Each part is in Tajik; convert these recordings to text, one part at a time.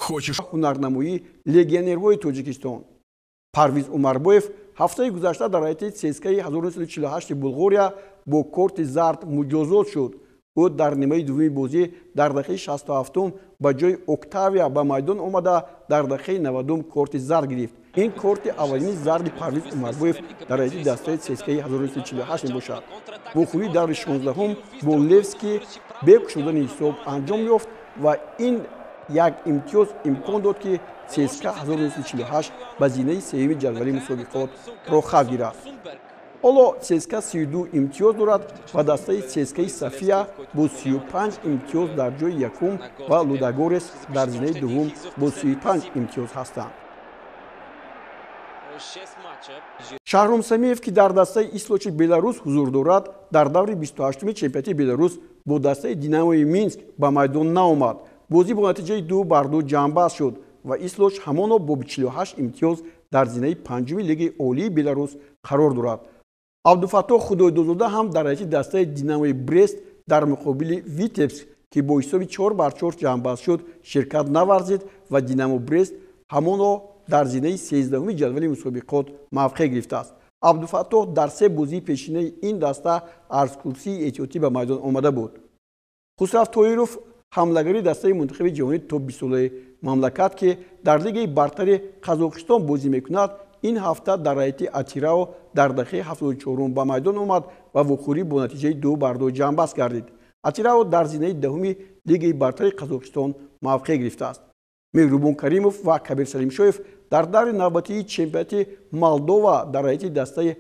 Хочешь? ҳунарнамоии легионерҳои Тоҷикистон. Парвиз Умарбоев ҳафтаи гузашта дар ҳайати ЦСКАи 1948 Булғория бо корти зард муҷозот шуд. ӯ дар нимаи дуввуми бозӣ дар дақиқаи 67 ба ҷои Октавия ба майдон омада дар дақиқаи 90 корти зард гирифт. ин корти аввалини зарди Парвиз Умарбоев дар ҳайати дастаи ЦСКАи 1948 мебошад. вохӯрии даври 16 бо Левски бе кушодани ҳисоб анҷом ёфт ва ин як имтиёз имкон дод ки ЦСКА 1948 ба зинаи сеюми ҷадвали мусобиқот рохат гирад. ҳоло ЦСКА 32 имтиёз дорад ва дастаи ЦСКАи София бо 35 имтиёз дар ҷои якум ва Лудогорец дар зинаи дуввум бо 35 имтиёз ҳастанд. Шаҳром Самиев ки дар дастаи Ислочи Беларус ҳузур дорад, дар даври 28-уми чемпионати Беларус бо дастаи Динамои Минск ба майдон наомад. бозӣ бо натиҷаи 2-2 ҷамъбаст шуд ва Ислоч ҳамоно бо 48 имтиёз дар зинаи панҷуми лиги олии Беларус қарор дорад. Абдуфаттоҳ Худойдозода ҳам дар ҳайати дастаи Динамои Брест дар муқобили Витебск ки бо ҳисоби 4-4 ҷамъбаст шуд ширкат наварзид ва Динамо Брест ҳамоно дар зинаи 13-уми ҷадвали мусобиқот мавқеъ гирифтааст. Абдуфаттоҳ дар се бозии пешинаи ин даста аз курсии эҳтиётӣ ба майдон омада буд. Хусрав Тоиров ҳамлагари дастаи мунтахаби ҷаҳонии топ 20-солаи мамлакат ки дар лигаи бартари Қазоқистон бозӣ мекунад, ин ҳафта дар ҳайати Атирао дар дақиқаи 74 ба майдон омад ва вохӯрӣ бо натиҷаи 2-2 ҷамъбаст гардид. Атирао дар зинаи даҳуми лигаи бартари Қазоқистон мавқеъ гирифтааст. Меҳрубон Каримов ва Кабир Салимшоев дар даври навбатии чемпионати Молдова дар ҳайати дастаи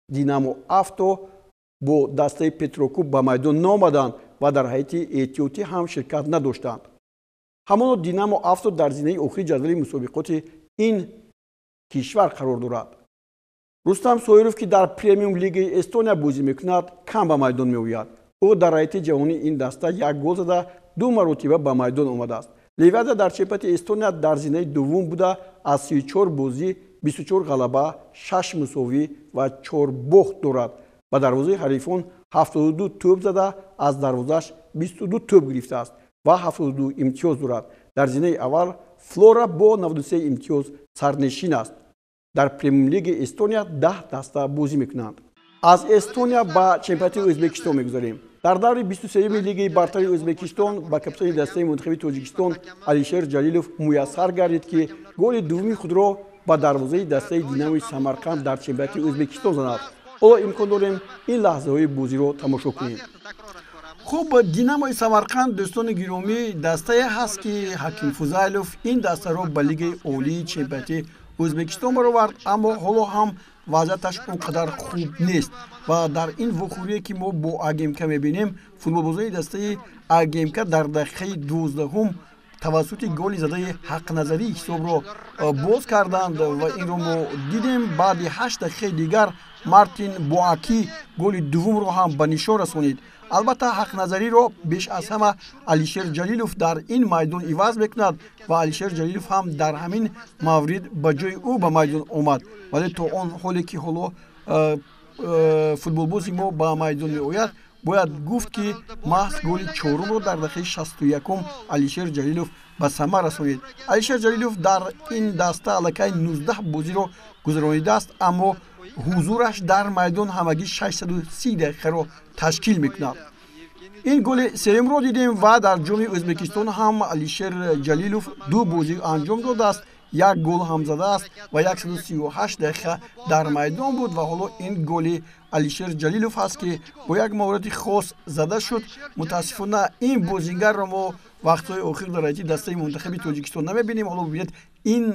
Динамо Авто бо дастаи Петрокуб ба майдон наомаданд ва дар ҳайати эҳтиётӣ ҳам ширкат надоштанд. ҳамоно Динамо Авто дар зинаи охири ҷадвали мусобиқоти ин кишвар қарор дорад. Рустам Соиров ки дар премиум лигаи Эстония бозӣ мекунад, кам ба майдон меояд. ӯ дар ҳайати ҷаҳонии ин даста як гол зада 2 маротиба ба майдон омадааст. Ливадия дар чемпионати Эстония дар зинаи дуввум буда аз 34 бозӣ 24 ғалаба, 6 мусовӣ ва 4 бохт дорад. ба дарвозаи ҳарифон 72 тӯб зада аз дарвозааш 22 тӯб гирифтааст ва 72 имтиёз дорад. дар зинаи аввал Флора бо 93 имтиёз сарнишин аст. дар премиум лигаи Эстония 10 даста бозӣ мекунанд. аз Эстония ба чемпионати Ӯзбекистон мегузарем. дар даври 23-уми лигаи бартари Ӯзбекистон ба капитани дастаи мунтахаби Тоҷикистон Алишер Ҷалилов муяссар гардид ки голи дуввуми худро ба дарвозаи дастаи Динамои Самарқанд дар чемпионати Ӯзбекистон занад. ҳоло имкон дорем ин лаҳзаҳои бозиро тамошо кунем. хуб, Динамои Самарқанд дӯстони гиромӣ дастае ҳаст ки Ҳаким Фузайлов ин дастаро ба лигаи олии чемпионати Ӯзбекистон баровард, аммо ҳоло ҳам вазъияташ он қадар хуб нест ва дар ин вохӯрие ки мо бо АГМК мебинем, футболбозои дастаи АГМК дар дақиқаи 12 тавассути голи задаи ҳақназарӣ ҳисобро боз карданд ва инро мо дидем. баъди 8 дақиқаи дигар Мартин Боаки голи дуввумро ҳам ба нишон расонид. албатта ҳақназариро беш аз ҳама Алишер Ҷалилов дар ин майдон иваз мекунад ва Алишер Ҷалилов ҳам дар ҳамин маврид ба ҷои ӯ ба майдон омад, вале то он ҳоле ки ҳоло футболбози мо ба майдон меояд, бояд гуфт ки маҳз голи чорумро дар дақиқаи 61 Алишер Ҷалилов ба самар расонид. Алишер Ҷалилов дар ин даста аллакай 19 бозиро гузаронидааст, аммо ҳузураш дар майдон ҳамагӣ 630 дақиқаро ташкил мекунад. ин голи сеюмро дидем ва дар ҷоми Ӯзбекистон ҳам Алишер Ҷалилов 2 бозӣ анҷом додааст, 1 гол ҳам задааст ва 138 дақиқа дар майдон буд ва ҳоло ин голи Алишер Ҷалилов ҳаст ки бо як маҳорати хос зада шуд. мутаассифона ин бозингарро мо вақтҳои охир дар ҳайати дастаи мунтахаби Тоҷикистон намебинем. ҳоло бибинед ин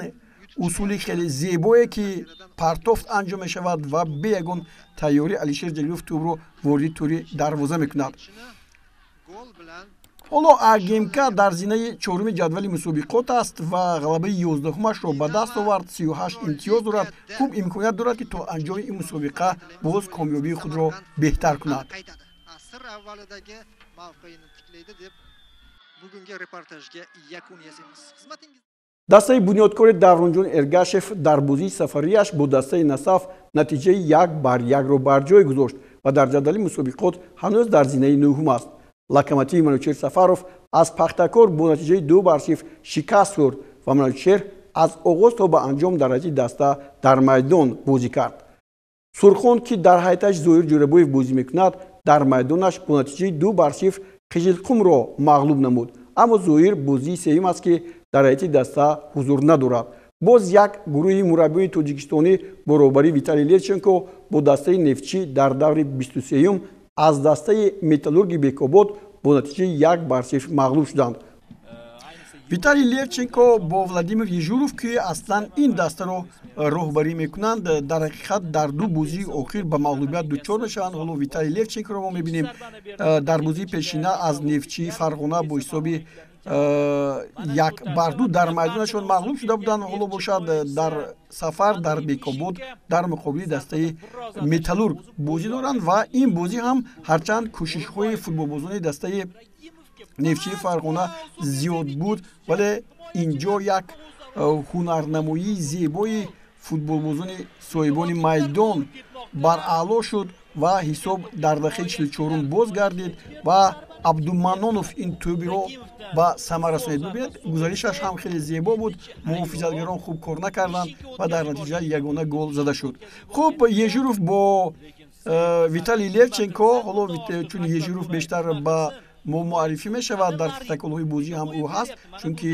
усули хеле зебое ки партофт анҷом мешавад ва бе ягон тайёрӣ Алишер Ҷалилов тӯбро вориди тӯри дарвоза мекунад. ҳоло АГМК дар зинаи чоруми ҷадвали мусобиқот аст ва ғалабаи 11-умашро ба даст овард. 38 имтиёз дорад. хуб имконият дорад ки то анҷоми ин мусобиқа боз комёбии худро беҳтар кунад. аср аввалидagi mavqeini tiklaydi deb bugungi reportajga yakun yasaymiz. дастаи бунёдкори Давронҷон Эргашев дар бозии сафариаш бо дастаи Насаф натиҷаи 1-1-ро бар ҷой гузошт ва дар ҷадвали мусобиқот ҳанӯз дар зинаи нӯҳум аст. Локомотив Манучер Сафаров аз Пахтакор бо натиҷаи 2-0 шикаст хӯрд ва Маночер аз оғоз то ба анҷом дар ҳайати даста дар майдон бозӣ кард. Сурхон, ки дар ҳайаташ Зоир Ҷӯрабоев бозӣ мекунад, дар майдонаш бо натиҷаи 2-0 Қижилқумро мағлуб намуд. Аммо Зоир бозии сеюм аст, ки дар ҳайати даста ҳузур надорад. Боз як гурӯҳи мураббиёни тоҷикистонӣ бо роҳбарии Виталий Левченко бо дастаи Нефтчӣ дар даври 23-юм аз дастаи Металлурги Бекобод бо натиҷаи 1-0 мағлуб шуданд. Виталий Левченко бо Владимир Ежуров, ки аслан ин дастаро роҳбарӣ мекунанд, дар ҳақиқат дар ду бозии охир ба мағлубият дучор мешаванд. ҳоло Виталий Левченкоро мо мебинем дар бозии пешина аз Нефтчии Фарғона бо ҳисоби 1-2 дар майдонашон мағлуб шуда буданд. ҳоло бошад дар сафар дар Бекобод дар муқобили дастаи Металлург бозӣ доранд ва ин бозӣ ҳам ҳарчанд кӯшишҳои футболбозони дастаи Нефтчии Фарғона зиёд буд, вале инҷо як ҳунарнамоии зебои футболбозони соҳибони майдон бараъло шуд ва ҳисоб дар дақиқаи 44 боз гардид ва Абдуманонов ин тӯбиро ба самар расонид. Бубинед, гузаришаш ҳам хеле зебо буд, муҳофизатгарон хуб кор накарданд ва дар натиҷа ягона гол зада шуд. Хуб, Ежуров бо Виталий Левченко, ҳоло чун Ежуров бештар ба мо муаррифӣ мешавад, дар протоколҳои бозӣ ҳам ӯ ҳаст, чунки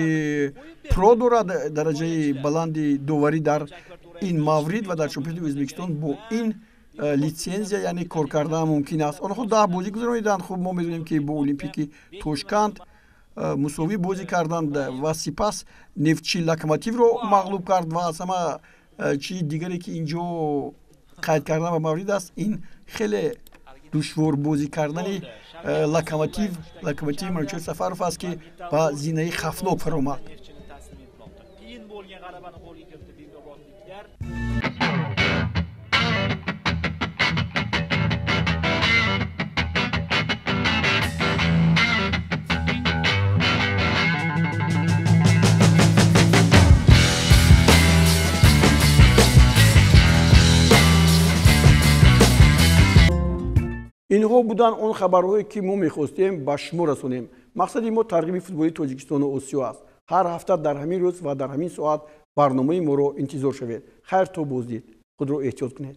про дорад дараҷаи баланди доварӣ дар ин маврид ва дар чемпионати Ӯзбекистон бо ин литсензия, яъне кор кардан мумкин аст. Онҳо 10 бозӣ гузарониданд. Хуб, мо медонем, ки бо Олимпики Тошканд мусовӣ бозӣ карданд ва сипас Нефтчи Локомотивро мағлуб кард ва аз ҳама чизи дигаре ки инҷо қайд кардан ба маврид аст, ин хеле душвор бозӣ кардани Локомотив Манучер Сафаров аст, ки ба зинаи хафнок фаромад. инҳо буданд он хабарҳое ки мо мехостем ба шумо расонем. мақсади мо тарғиби футболи Тоҷикистону Осиё аст. ҳар ҳафта дар ҳамин рӯз ва дар ҳамин соат барномаи моро интизор шавед. хайр то боздид. худро эҳтиёт кунед.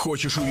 Хочешь